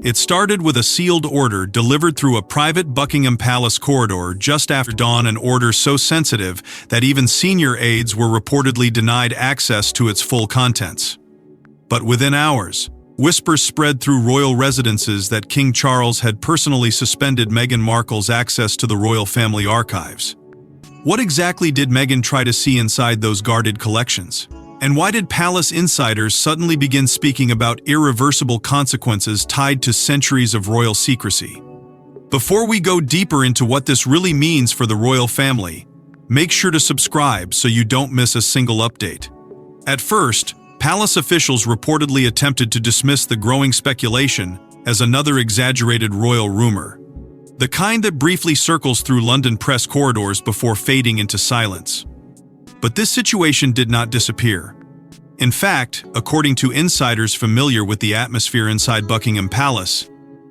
It started with a sealed order delivered through a private Buckingham Palace corridor just after dawn, an order so sensitive that even senior aides were reportedly denied access to its full contents. But within hours, whispers spread through royal residences that King Charles had personally suspended Meghan Markle's access to the royal family archives. What exactly did Meghan try to see inside those guarded collections? And why did palace insiders suddenly begin speaking about irreversible consequences tied to centuries of royal secrecy? Before we go deeper into what this really means for the royal family, make sure to subscribe so you don't miss a single update. At first, palace officials reportedly attempted to dismiss the growing speculation as another exaggerated royal rumor, the kind that briefly circles through London press corridors before fading into silence. But this situation did not disappear. In fact, according to insiders familiar with the atmosphere inside Buckingham Palace,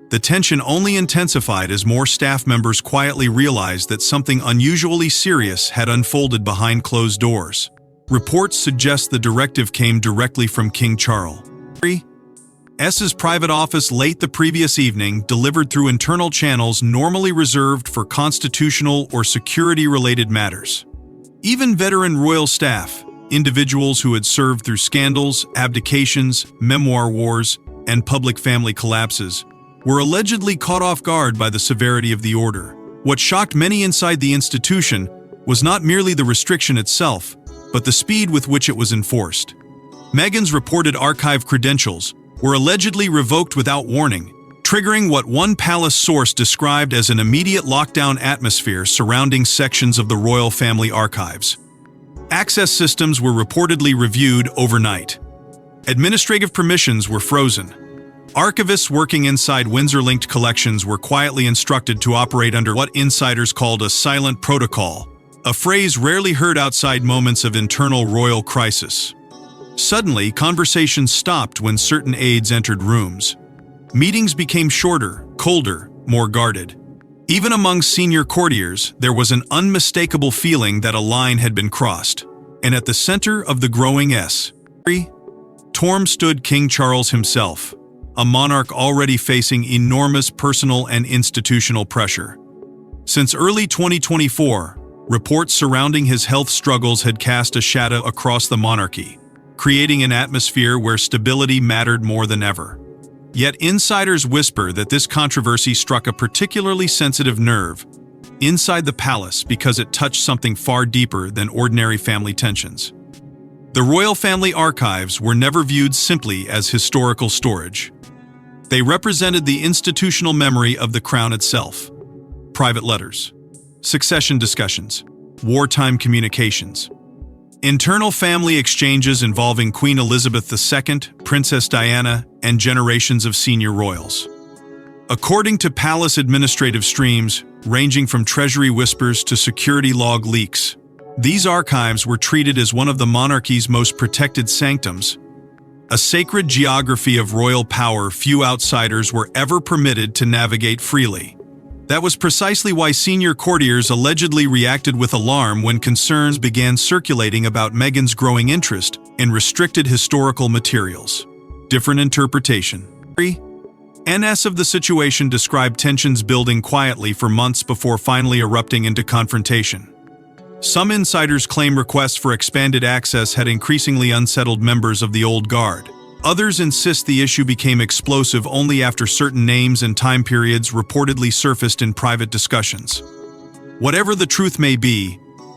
the tension only intensified as more staff members quietly realized that something unusually serious had unfolded behind closed doors. Reports suggest the directive came directly from King Charles. S.'s private office late the previous evening, delivered through internal channels normally reserved for constitutional or security-related matters. Even veteran royal staff, individuals who had served through scandals, abdications, memoir wars, and public family collapses, were allegedly caught off guard by the severity of the order. What shocked many inside the institution was not merely the restriction itself, but the speed with which it was enforced. Meghan's reported archive credentials were allegedly revoked without warning, triggering what one palace source described as an immediate lockdown atmosphere surrounding sections of the royal family archives. Access systems were reportedly reviewed overnight. Administrative permissions were frozen. Archivists working inside Windsor-linked collections were quietly instructed to operate under what insiders called a silent protocol, a phrase rarely heard outside moments of internal royal crisis. Suddenly, conversations stopped when certain aides entered rooms. Meetings became shorter, colder, more guarded. Even among senior courtiers, there was an unmistakable feeling that a line had been crossed. And at the center of the growing storm stood King Charles himself, a monarch already facing enormous personal and institutional pressure. Since early 2024, reports surrounding his health struggles had cast a shadow across the monarchy, creating an atmosphere where stability mattered more than ever. Yet insiders whisper that this controversy struck a particularly sensitive nerve inside the palace because it touched something far deeper than ordinary family tensions. The royal family archives were never viewed simply as historical storage. They represented the institutional memory of the crown itself. Private letters, succession discussions, wartime communications, internal family exchanges involving Queen Elizabeth II, Princess Diana, and generations of senior royals. According to palace administrative streams, ranging from treasury whispers to security log leaks, these archives were treated as one of the monarchy's most protected sanctums, a sacred geography of royal power few outsiders were ever permitted to navigate freely. That was precisely why senior courtiers allegedly reacted with alarm when concerns began circulating about Meghan's growing interest in restricted historical materials. Different interpretation. NS of the situation described tensions building quietly for months before finally erupting into confrontation. Some insiders claim requests for expanded access had increasingly unsettled members of the old guard. Others insist the issue became explosive only after certain names and time periods reportedly surfaced in private discussions. Whatever the truth may be,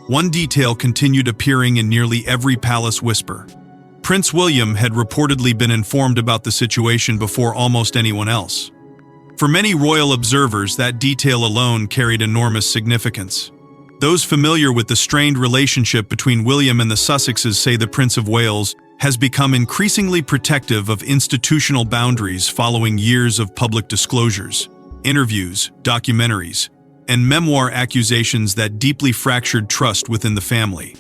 one detail continued appearing in nearly every palace whisper. Prince William had reportedly been informed about the situation before almost anyone else. For many royal observers, that detail alone carried enormous significance. Those familiar with the strained relationship between William and the Sussexes say the Prince of Wales has become increasingly protective of institutional boundaries following years of public disclosures, interviews, documentaries, and memoir accusations that deeply fractured trust within the family.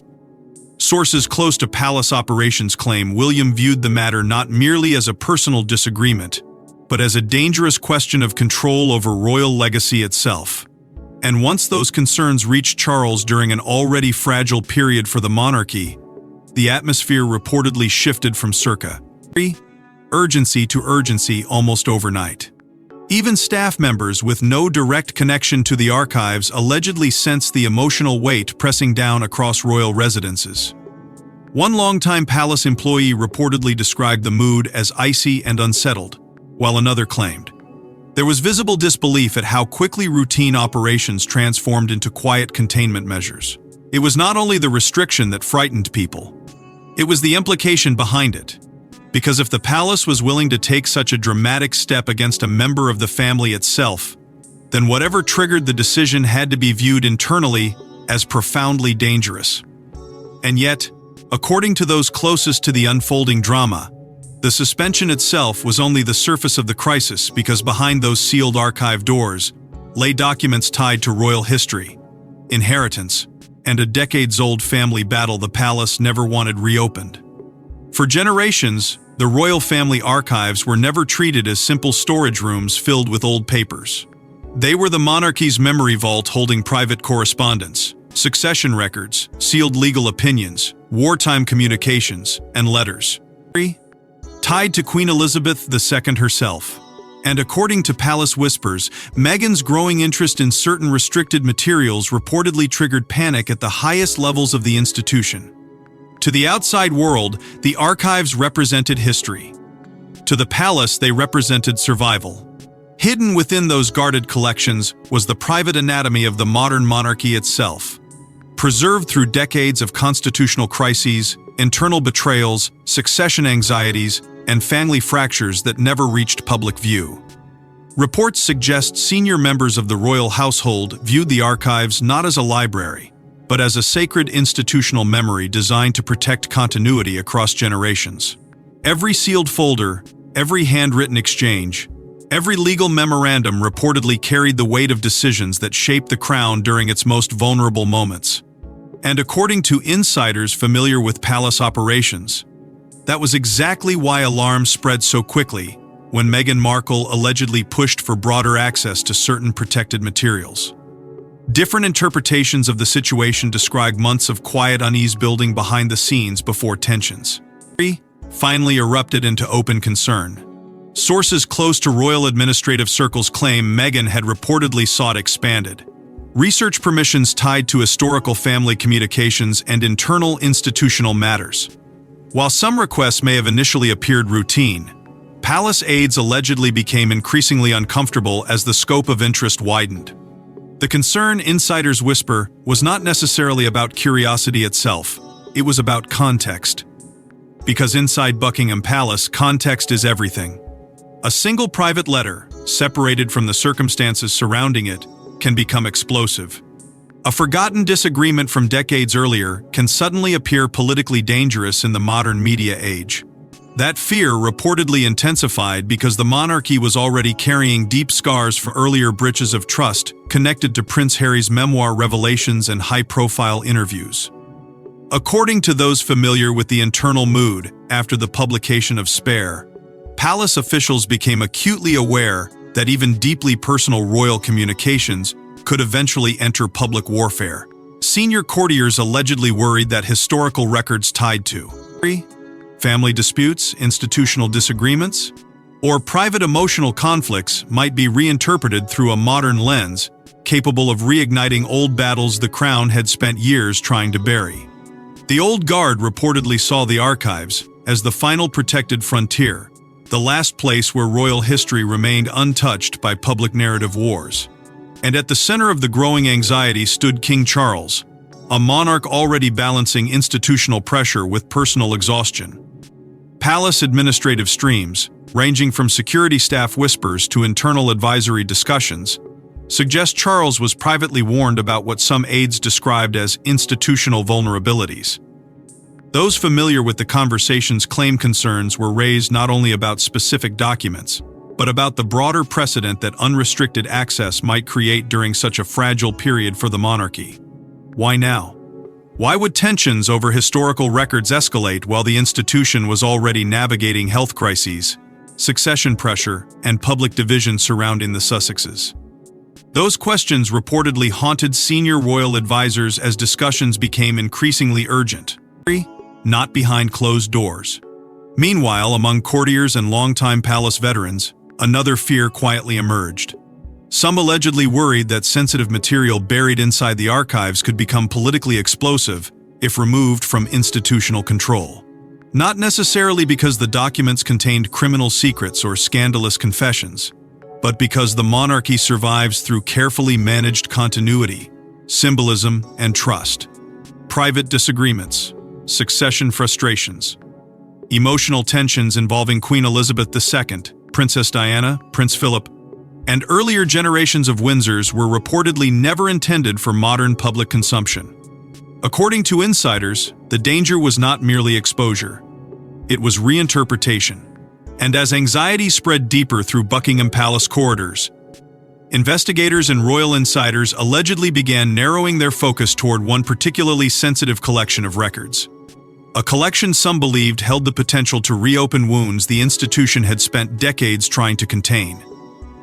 Sources close to palace operations claim William viewed the matter not merely as a personal disagreement, but as a dangerous question of control over royal legacy itself. And once those concerns reached Charles during an already fragile period for the monarchy, the atmosphere reportedly shifted from urgency to urgency almost overnight. Even staff members with no direct connection to the archives allegedly sensed the emotional weight pressing down across royal residences. One longtime palace employee reportedly described the mood as icy and unsettled, while another claimed there was visible disbelief at how quickly routine operations transformed into quiet containment measures. It was not only the restriction that frightened people, it was the implication behind it. Because if the palace was willing to take such a dramatic step against a member of the family itself, then whatever triggered the decision had to be viewed internally as profoundly dangerous. And yet, according to those closest to the unfolding drama, the suspension itself was only the surface of the crisis, because behind those sealed archive doors lay documents tied to royal history, inheritance, and a decades-old family battle the palace never wanted reopened. For generations, the royal family archives were never treated as simple storage rooms filled with old papers. They were the monarchy's memory vault, holding private correspondence, succession records, sealed legal opinions, wartime communications, and letters, tied to Queen Elizabeth II herself. And according to palace whispers, Meghan's growing interest in certain restricted materials reportedly triggered panic at the highest levels of the institution. To the outside world, the archives represented history. To the palace, they represented survival. Hidden within those guarded collections was the private anatomy of the modern monarchy itself, preserved through decades of constitutional crises, internal betrayals, succession anxieties, and family fractures that never reached public view. Reports suggest senior members of the royal household viewed the archives not as a library, but as a sacred institutional memory designed to protect continuity across generations. Every sealed folder, every handwritten exchange, every legal memorandum reportedly carried the weight of decisions that shaped the crown during its most vulnerable moments. And according to insiders familiar with palace operations, that was exactly why alarms spread so quickly when Meghan Markle allegedly pushed for broader access to certain protected materials. Different interpretations of the situation describe months of quiet unease building behind the scenes before tensions finally erupted into open concern. Sources close to royal administrative circles claim Meghan had reportedly sought expanded research permissions tied to historical family communications and internal institutional matters. While some requests may have initially appeared routine, palace aides allegedly became increasingly uncomfortable as the scope of interest widened. The concern, insiders whisper, was not necessarily about curiosity itself, it was about context. Because inside Buckingham Palace, context is everything. A single private letter, separated from the circumstances surrounding it, can become explosive. A forgotten disagreement from decades earlier can suddenly appear politically dangerous in the modern media age. That fear reportedly intensified because the monarchy was already carrying deep scars for earlier breaches of trust connected to Prince Harry's memoir revelations and high-profile interviews. According to those familiar with the internal mood after the publication of Spare, palace officials became acutely aware that even deeply personal royal communications could eventually enter public warfare. Senior courtiers allegedly worried that historical records tied to family disputes, institutional disagreements, or private emotional conflicts might be reinterpreted through a modern lens, capable of reigniting old battles the crown had spent years trying to bury. The old guard reportedly saw the archives as the final protected frontier, the last place where royal history remained untouched by public narrative wars. And at the center of the growing anxiety stood King Charles, a monarch already balancing institutional pressure with personal exhaustion. Palace administrative streams, ranging from security staff whispers to internal advisory discussions, suggest Charles was privately warned about what some aides described as institutional vulnerabilities. Those familiar with the conversations claim concerns were raised not only about specific documents, but about the broader precedent that unrestricted access might create during such a fragile period for the monarchy. Why now? Why would tensions over historical records escalate while the institution was already navigating health crises, succession pressure, and public division surrounding the Sussexes? Those questions reportedly haunted senior royal advisors as discussions became increasingly urgent, not behind closed doors. Meanwhile, among courtiers and longtime palace veterans, Another fear quietly emerged. Some allegedly worried that sensitive material buried inside the archives could become politically explosive if removed from institutional control. Not necessarily because the documents contained criminal secrets or scandalous confessions, but because the monarchy survives through carefully managed continuity, symbolism, and trust. Private disagreements, succession frustrations, emotional tensions involving Queen Elizabeth II, Princess Diana, Prince Philip, and earlier generations of Windsors were reportedly never intended for modern public consumption. According to insiders, the danger was not merely exposure. It was reinterpretation. And as anxiety spread deeper through Buckingham Palace corridors, investigators and royal insiders allegedly began narrowing their focus toward one particularly sensitive collection of records. A collection some believed held the potential to reopen wounds the institution had spent decades trying to contain.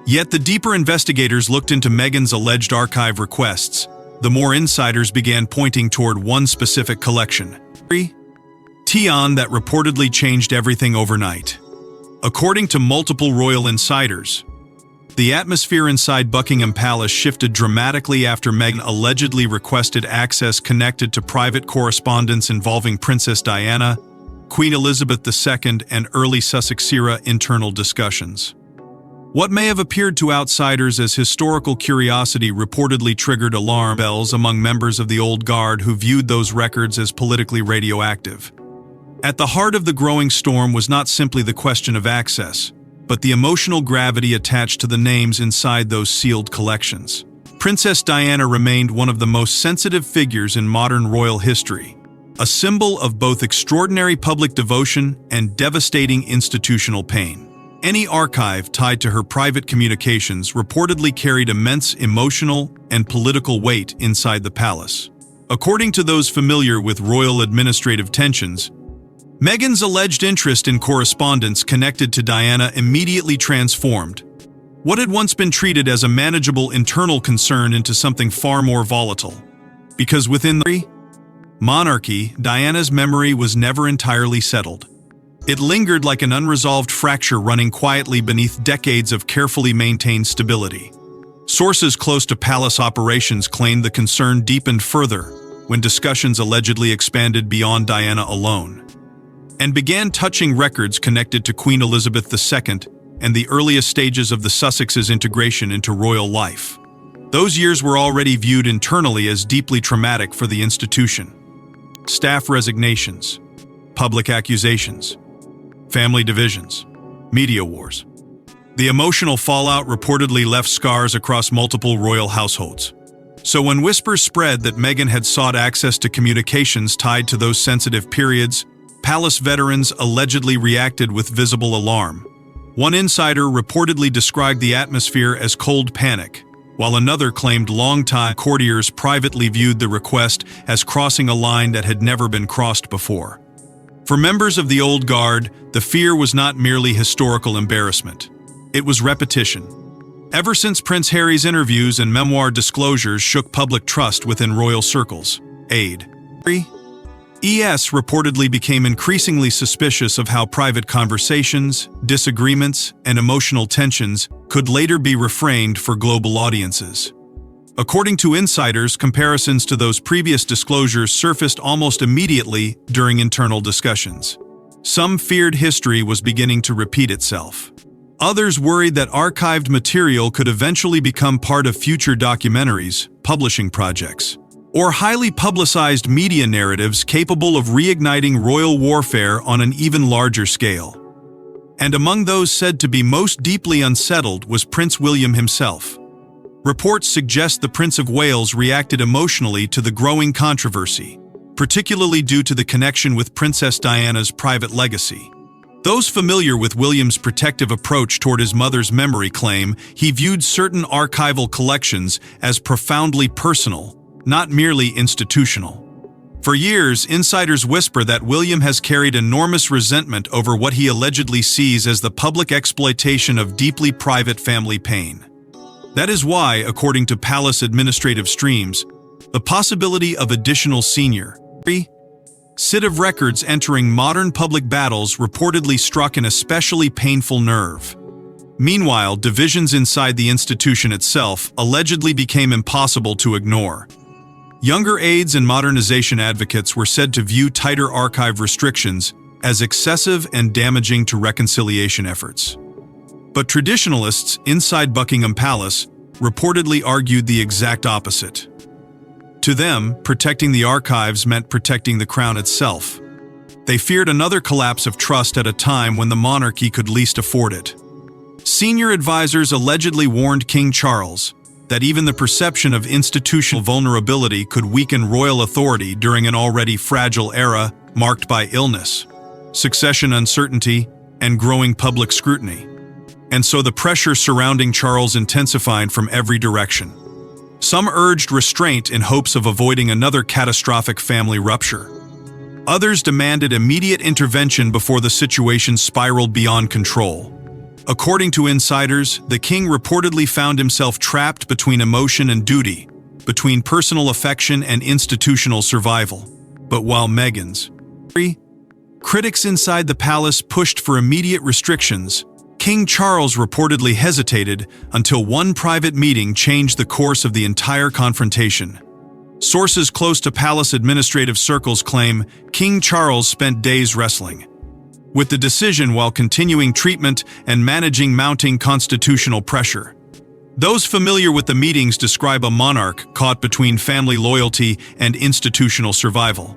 Yet the deeper investigators looked into Meghan's alleged archive requests, the more insiders began pointing toward one specific collection. Tian that reportedly changed everything overnight. According to multiple royal insiders, the atmosphere inside Buckingham Palace shifted dramatically after Meghan allegedly requested access connected to private correspondence involving Princess Diana, Queen Elizabeth II, and early Sussex-era internal discussions. What may have appeared to outsiders as historical curiosity reportedly triggered alarm bells among members of the old guard who viewed those records as politically radioactive. At the heart of the growing storm was not simply the question of access, but the emotional gravity attached to the names inside those sealed collections. Princess Diana remained one of the most sensitive figures in modern royal history, a symbol of both extraordinary public devotion and devastating institutional pain. Any archive tied to her private communications reportedly carried immense emotional and political weight inside the palace. According to those familiar with royal administrative tensions, Meghan's alleged interest in correspondence connected to Diana immediately transformed what had once been treated as a manageable internal concern into something far more volatile. Because within the monarchy, Diana's memory was never entirely settled. It lingered like an unresolved fracture running quietly beneath decades of carefully maintained stability. Sources close to palace operations claimed the concern deepened further when discussions allegedly expanded beyond Diana alone and began touching records connected to Queen Elizabeth II and the earliest stages of the Sussexes' integration into royal life. Those years were already viewed internally as deeply traumatic for the institution. Staff resignations, public accusations, family divisions, media wars. The emotional fallout reportedly left scars across multiple royal households. So when whispers spread that Meghan had sought access to communications tied to those sensitive periods, palace veterans allegedly reacted with visible alarm. One insider reportedly described the atmosphere as cold panic, while another claimed longtime courtiers privately viewed the request as crossing a line that had never been crossed before. For members of the old guard, the fear was not merely historical embarrassment. It was repetition. Ever since Prince Harry's interviews and memoir disclosures shook public trust within royal circles, ES reportedly became increasingly suspicious of how private conversations, disagreements, and emotional tensions could later be refrained for global audiences. According to insiders, comparisons to those previous disclosures surfaced almost immediately during internal discussions. Some feared history was beginning to repeat itself. Others worried that archived material could eventually become part of future documentaries, publishing projects, or highly publicized media narratives capable of reigniting royal warfare on an even larger scale. And among those said to be most deeply unsettled was Prince William himself. Reports suggest the Prince of Wales reacted emotionally to the growing controversy, particularly due to the connection with Princess Diana's private legacy. Those familiar with William's protective approach toward his mother's memory claim he viewed certain archival collections as profoundly personal, not merely institutional. For years, insiders whisper that William has carried enormous resentment over what he allegedly sees as the public exploitation of deeply private family pain. That is why, according to palace administrative streams, the possibility of additional senior set of records entering modern public battles reportedly struck an especially painful nerve. Meanwhile, divisions inside the institution itself allegedly became impossible to ignore. Younger aides and modernization advocates were said to view tighter archive restrictions as excessive and damaging to reconciliation efforts. But traditionalists inside Buckingham Palace reportedly argued the exact opposite. To them, protecting the archives meant protecting the crown itself. They feared another collapse of trust at a time when the monarchy could least afford it. Senior advisors allegedly warned King Charles that even the perception of institutional vulnerability could weaken royal authority during an already fragile era marked by illness, succession uncertainty, and growing public scrutiny. And so the pressure surrounding Charles intensified from every direction. Some urged restraint in hopes of avoiding another catastrophic family rupture. Others demanded immediate intervention before the situation spiraled beyond control. According to insiders, the king reportedly found himself trapped between emotion and duty, between personal affection and institutional survival. But while Meghan's critics inside the palace pushed for immediate restrictions, King Charles reportedly hesitated until one private meeting changed the course of the entire confrontation. Sources close to palace administrative circles claim King Charles spent days wrestling with the decision while continuing treatment and managing mounting constitutional pressure. Those familiar with the meetings describe a monarch caught between family loyalty and institutional survival.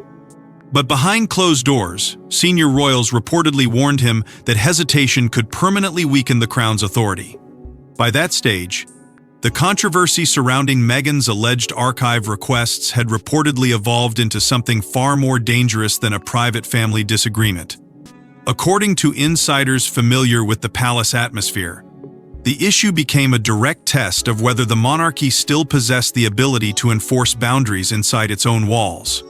But behind closed doors, senior royals reportedly warned him that hesitation could permanently weaken the crown's authority. By that stage, the controversy surrounding Meghan's alleged archive requests had reportedly evolved into something far more dangerous than a private family disagreement. According to insiders familiar with the palace atmosphere, the issue became a direct test of whether the monarchy still possessed the ability to enforce boundaries inside its own walls.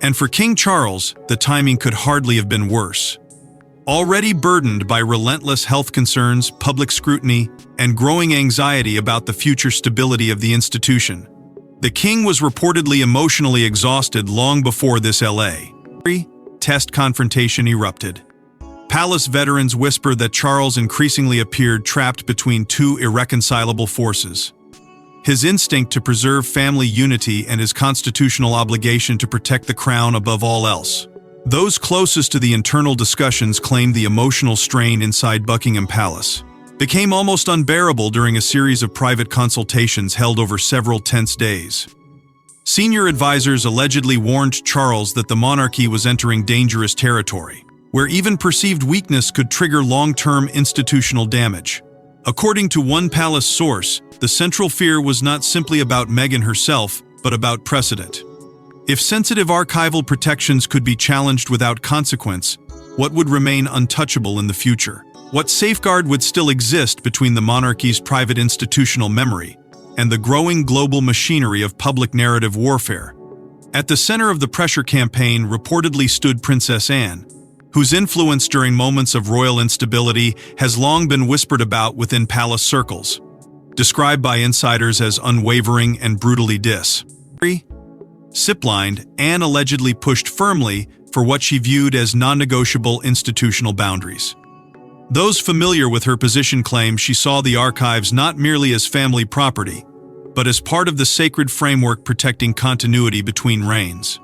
And for King Charles, the timing could hardly have been worse. Already burdened by relentless health concerns, public scrutiny, and growing anxiety about the future stability of the institution, the king was reportedly emotionally exhausted long before this test confrontation erupted. Palace veterans whisper that Charles increasingly appeared trapped between two irreconcilable forces: his instinct to preserve family unity and his constitutional obligation to protect the crown above all else. Those closest to the internal discussions claimed the emotional strain inside Buckingham Palace became almost unbearable during a series of private consultations held over several tense days. Senior advisors allegedly warned Charles that the monarchy was entering dangerous territory, where even perceived weakness could trigger long-term institutional damage. According to one palace source, the central fear was not simply about Meghan herself, but about precedent. If sensitive archival protections could be challenged without consequence, what would remain untouchable in the future? What safeguard would still exist between the monarchy's private institutional memory and the growing global machinery of public narrative warfare? At the center of the pressure campaign reportedly stood Princess Anne, whose influence during moments of royal instability has long been whispered about within palace circles, described by insiders as unwavering and brutally disciplined. Anne allegedly pushed firmly for what she viewed as non-negotiable institutional boundaries. Those familiar with her position claim she saw the archives not merely as family property, but as part of the sacred framework protecting continuity between reigns.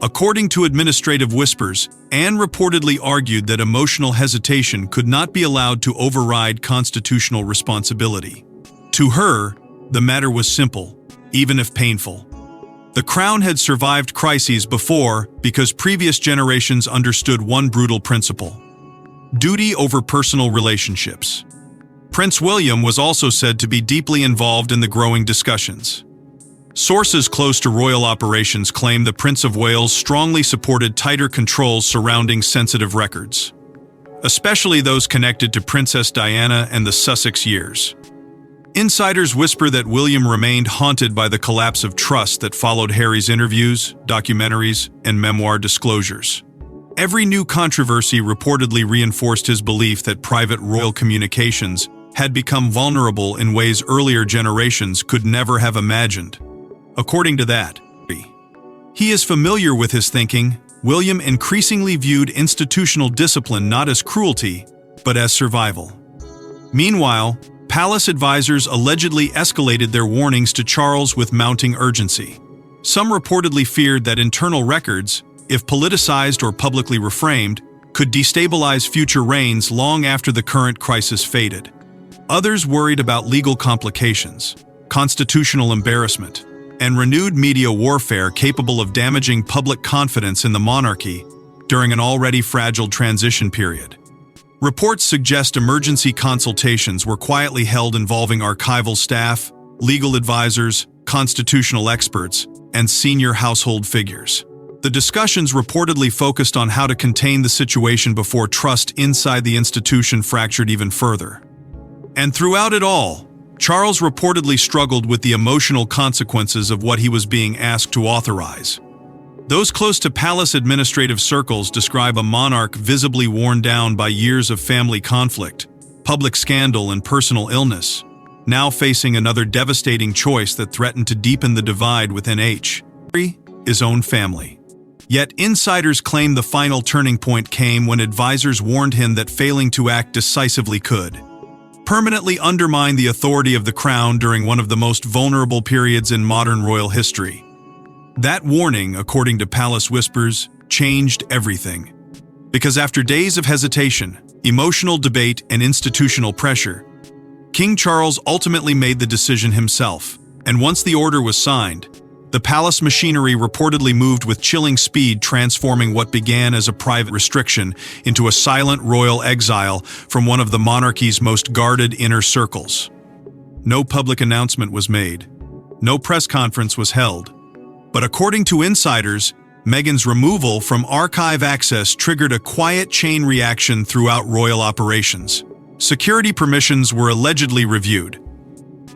According to administrative whispers, Anne reportedly argued that emotional hesitation could not be allowed to override constitutional responsibility. To her, the matter was simple, even if painful. The crown had survived crises before because previous generations understood one brutal principle: duty over personal relationships. Prince William was also said to be deeply involved in the growing discussions. Sources close to royal operations claim the Prince of Wales strongly supported tighter controls surrounding sensitive records, especially those connected to Princess Diana and the Sussex years. Insiders whisper that William remained haunted by the collapse of trust that followed Harry's interviews, documentaries, and memoir disclosures. Every new controversy reportedly reinforced his belief that private royal communications had become vulnerable in ways earlier generations could never have imagined. According to that, he is familiar with his thinking. William increasingly viewed institutional discipline not as cruelty, but as survival. Meanwhile, palace advisors allegedly escalated their warnings to Charles with mounting urgency. Some reportedly feared that internal records, if politicized or publicly reframed, could destabilize future reigns long after the current crisis faded. Others worried about legal complications, constitutional embarrassment, and renewed media warfare capable of damaging public confidence in the monarchy during an already fragile transition period. Reports suggest emergency consultations were quietly held involving archival staff, legal advisors, constitutional experts, and senior household figures. The discussions reportedly focused on how to contain the situation before trust inside the institution fractured even further. And throughout it all, Charles reportedly struggled with the emotional consequences of what he was being asked to authorize. Those close to palace administrative circles describe a monarch visibly worn down by years of family conflict, public scandal, and personal illness, now facing another devastating choice that threatened to deepen the divide within his own family. Yet insiders claim the final turning point came when advisors warned him that failing to act decisively could permanently undermine the authority of the crown during one of the most vulnerable periods in modern royal history. That warning, according to palace whispers, changed everything. Because after days of hesitation, emotional debate, and institutional pressure, King Charles ultimately made the decision himself, and once the order was signed, the palace machinery reportedly moved with chilling speed, transforming what began as a private restriction into a silent royal exile from one of the monarchy's most guarded inner circles. No public announcement was made. No press conference was held. But according to insiders, Meghan's removal from archive access triggered a quiet chain reaction throughout royal operations. Security permissions were allegedly reviewed.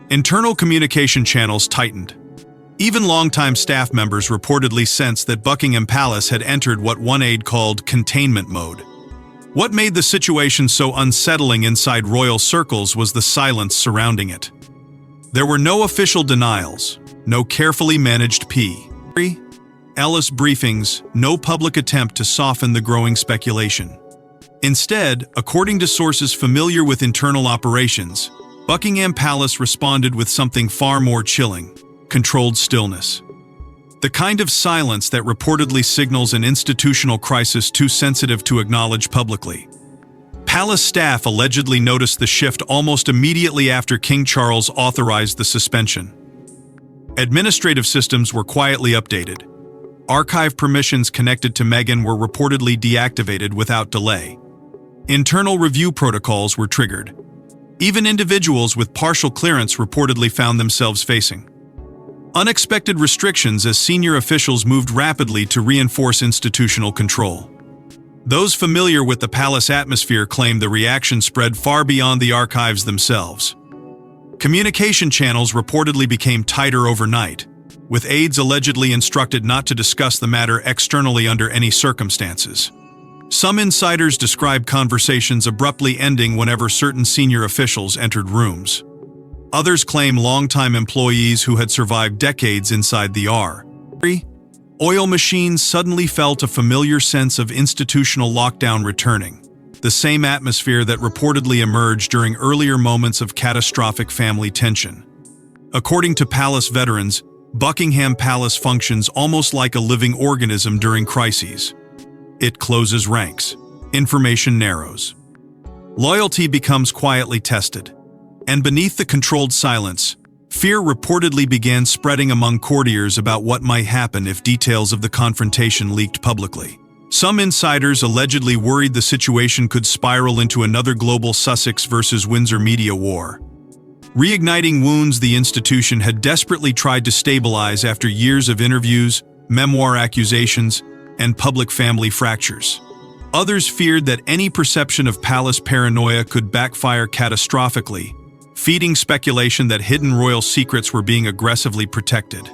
Internal communication channels tightened. Even longtime staff members reportedly sensed that Buckingham Palace had entered what one aide called containment mode. What made the situation so unsettling inside royal circles was the silence surrounding it. There were no official denials, no carefully managed Ellis briefings, no public attempt to soften the growing speculation. Instead, according to sources familiar with internal operations, Buckingham Palace responded with something far more chilling: controlled stillness. The kind of silence that reportedly signals an institutional crisis too sensitive to acknowledge publicly. Palace staff allegedly noticed the shift almost immediately after King Charles authorized the suspension. Administrative systems were quietly updated. Archive permissions connected to Meghan were reportedly deactivated without delay. Internal review protocols were triggered. Even individuals with partial clearance reportedly found themselves facing unexpected restrictions as senior officials moved rapidly to reinforce institutional control. Those familiar with the palace atmosphere claim the reaction spread far beyond the archives themselves. Communication channels reportedly became tighter overnight, with aides allegedly instructed not to discuss the matter externally under any circumstances. Some insiders describe conversations abruptly ending whenever certain senior officials entered rooms. Others claim longtime employees who had survived decades inside the oil machines suddenly felt a familiar sense of institutional lockdown returning, the same atmosphere that reportedly emerged during earlier moments of catastrophic family tension. According to palace veterans, Buckingham Palace functions almost like a living organism during crises. It closes ranks. Information narrows. Loyalty becomes quietly tested. And beneath the controlled silence, fear reportedly began spreading among courtiers about what might happen if details of the confrontation leaked publicly. Some insiders allegedly worried the situation could spiral into another global Sussex versus Windsor media war, reigniting wounds the institution had desperately tried to stabilize after years of interviews, memoir accusations, and public family fractures. Others feared that any perception of palace paranoia could backfire catastrophically, feeding speculation that hidden royal secrets were being aggressively protected.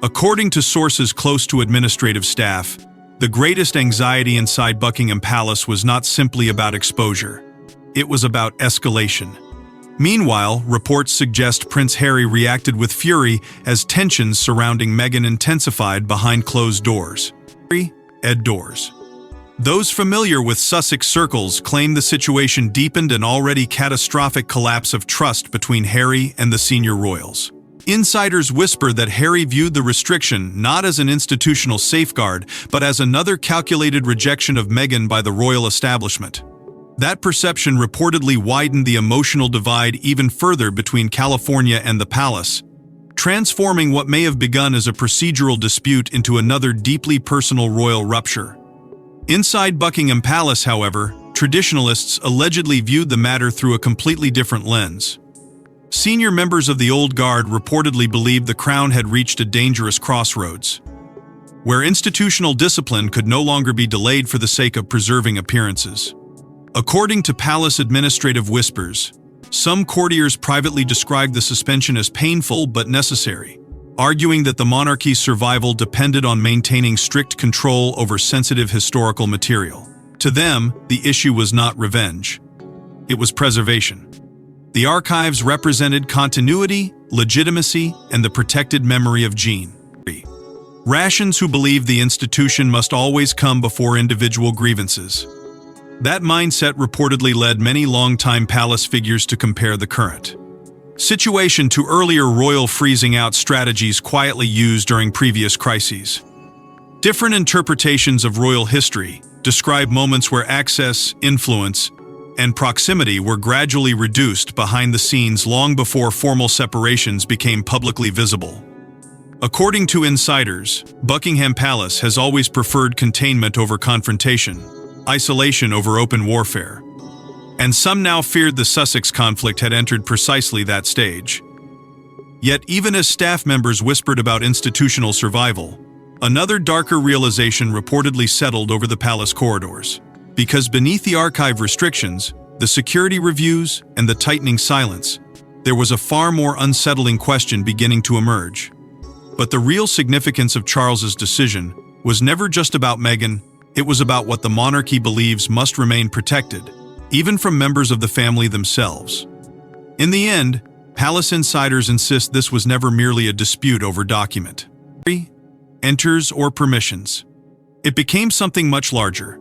According to sources close to administrative staff, the greatest anxiety inside Buckingham Palace was not simply about exposure. It was about escalation. Meanwhile, reports suggest Prince Harry reacted with fury as tensions surrounding Meghan intensified behind closed doors. Those familiar with Sussex circles claim the situation deepened an already catastrophic collapse of trust between Harry and the senior royals. Insiders whisper that Harry viewed the restriction not as an institutional safeguard, but as another calculated rejection of Meghan by the royal establishment. That perception reportedly widened the emotional divide even further between California and the palace, transforming what may have begun as a procedural dispute into another deeply personal royal rupture. Inside Buckingham Palace, however, traditionalists allegedly viewed the matter through a completely different lens. Senior members of the Old Guard reportedly believed the crown had reached a dangerous crossroads, where institutional discipline could no longer be delayed for the sake of preserving appearances. According to palace administrative whispers, some courtiers privately described the suspension as painful but necessary, arguing that the monarchy's survival depended on maintaining strict control over sensitive historical material. To them, the issue was not revenge. It was preservation. The archives represented continuity, legitimacy, and the protected memory of Jean. Rations who believed the institution must always come before individual grievances. That mindset reportedly led many longtime palace figures to compare the current situation to earlier royal freezing-out strategies quietly used during previous crises. Different interpretations of royal history describe moments where access, influence, and proximity were gradually reduced behind the scenes long before formal separations became publicly visible. According to insiders, Buckingham Palace has always preferred containment over confrontation, isolation over open warfare, and some now feared the Sussex conflict had entered precisely that stage. Yet even as staff members whispered about institutional survival, another darker realization reportedly settled over the palace corridors. Because beneath the archive restrictions, the security reviews, and the tightening silence, there was a far more unsettling question beginning to emerge. But the real significance of Charles's decision was never just about Meghan, it was about what the monarchy believes must remain protected, even from members of the family themselves. In the end, palace insiders insist this was never merely a dispute over document, enters, or permissions. It became something much larger,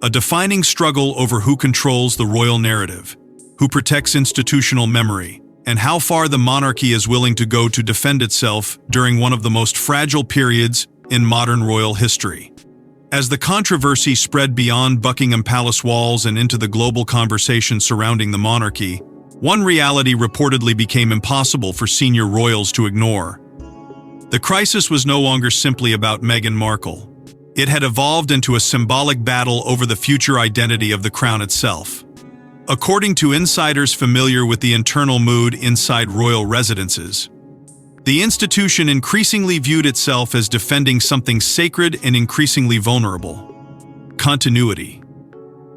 a defining struggle over who controls the royal narrative, who protects institutional memory, and how far the monarchy is willing to go to defend itself during one of the most fragile periods in modern royal history. As the controversy spread beyond Buckingham Palace walls and into the global conversation surrounding the monarchy, one reality reportedly became impossible for senior royals to ignore. The crisis was no longer simply about Meghan Markle. It had evolved into a symbolic battle over the future identity of the crown itself. According to insiders familiar with the internal mood inside royal residences, the institution increasingly viewed itself as defending something sacred and increasingly vulnerable: continuity.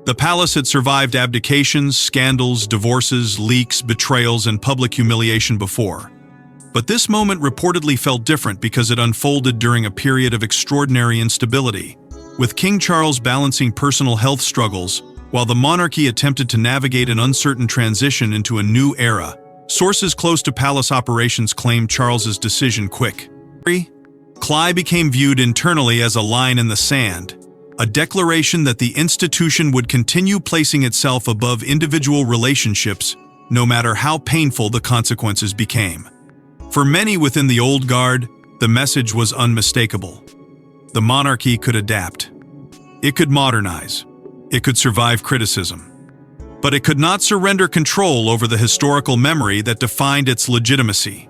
The palace had survived abdications, scandals, divorces, leaks, betrayals, and public humiliation before. But this moment reportedly felt different because it unfolded during a period of extraordinary instability, with King Charles balancing personal health struggles while the monarchy attempted to navigate an uncertain transition into a new era. Sources close to palace operations claimed Charles's decision quick. Cly became viewed internally as a line in the sand, a declaration that the institution would continue placing itself above individual relationships, no matter how painful the consequences became. For many within the Old Guard, the message was unmistakable. The monarchy could adapt. It could modernize. It could survive criticism. But it could not surrender control over the historical memory that defined its legitimacy.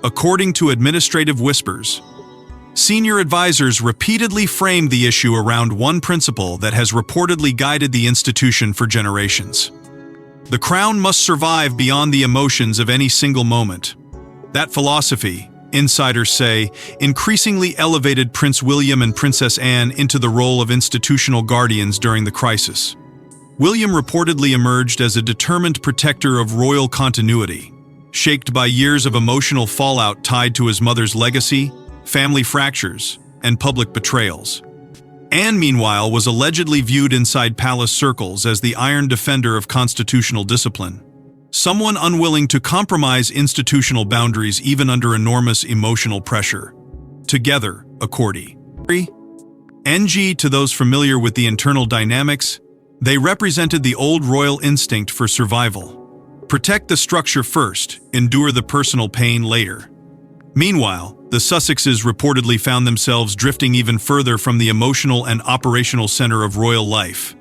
According to administrative whispers, senior advisors repeatedly framed the issue around one principle that has reportedly guided the institution for generations. The crown must survive beyond the emotions of any single moment. That philosophy, insiders say, increasingly elevated Prince William and Princess Anne into the role of institutional guardians during the crisis. William reportedly emerged as a determined protector of royal continuity, shaped by years of emotional fallout tied to his mother's legacy, family fractures, and public betrayals. Anne, meanwhile, was allegedly viewed inside palace circles as the iron defender of constitutional discipline, someone unwilling to compromise institutional boundaries even under enormous emotional pressure. Together, according NG to those familiar with the internal dynamics, they represented the old royal instinct for survival. Protect the structure first, endure the personal pain later. Meanwhile, the Sussexes reportedly found themselves drifting even further from the emotional and operational center of royal life.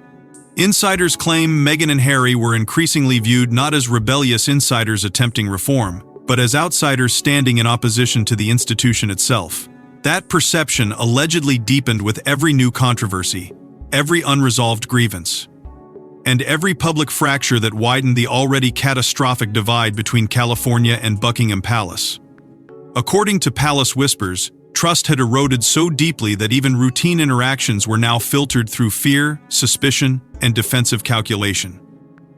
Insiders claim Meghan and Harry were increasingly viewed not as rebellious insiders attempting reform, but as outsiders standing in opposition to the institution itself. That perception allegedly deepened with every new controversy, every unresolved grievance, and every public fracture that widened the already catastrophic divide between California and Buckingham Palace. According to Palace Whispers, trust had eroded so deeply that even routine interactions were now filtered through fear, suspicion, and defensive calculation.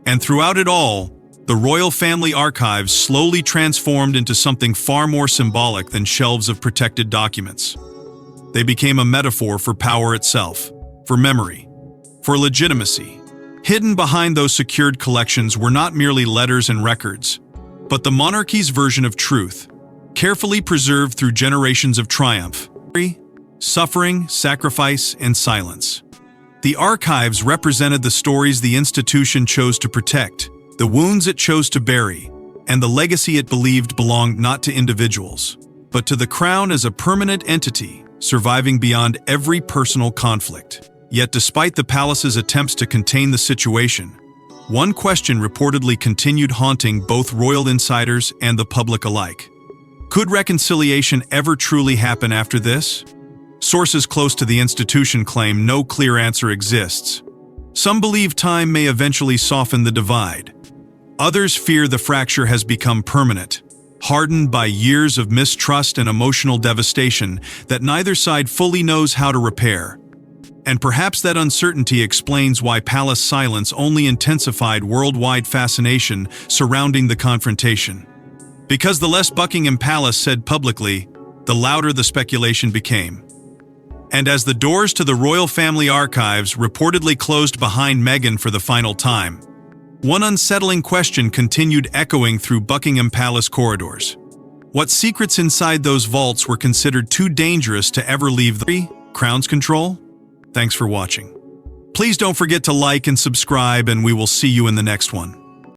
And throughout it all, the royal family archives slowly transformed into something far more symbolic than shelves of protected documents. They became a metaphor for power itself, for memory, for legitimacy. Hidden behind those secured collections were not merely letters and records, but the monarchy's version of truth, carefully preserved through generations of triumph, suffering, sacrifice, and silence. The archives represented the stories the institution chose to protect, the wounds it chose to bury, and the legacy it believed belonged not to individuals, but to the crown as a permanent entity, surviving beyond every personal conflict. Yet despite the palace's attempts to contain the situation, one question reportedly continued haunting both royal insiders and the public alike. Could reconciliation ever truly happen after this? Sources close to the institution claim no clear answer exists. Some believe time may eventually soften the divide. Others fear the fracture has become permanent, hardened by years of mistrust and emotional devastation that neither side fully knows how to repair. And perhaps that uncertainty explains why palace silence only intensified worldwide fascination surrounding the confrontation. Because the less Buckingham Palace said publicly, the louder the speculation became. And as the doors to the royal family archives reportedly closed behind Meghan for the final time, one unsettling question continued echoing through Buckingham Palace corridors. What secrets inside those vaults were considered too dangerous to ever leave the crown's control? Thanks for watching. Please don't forget to like and subscribe, and we will see you in the next one.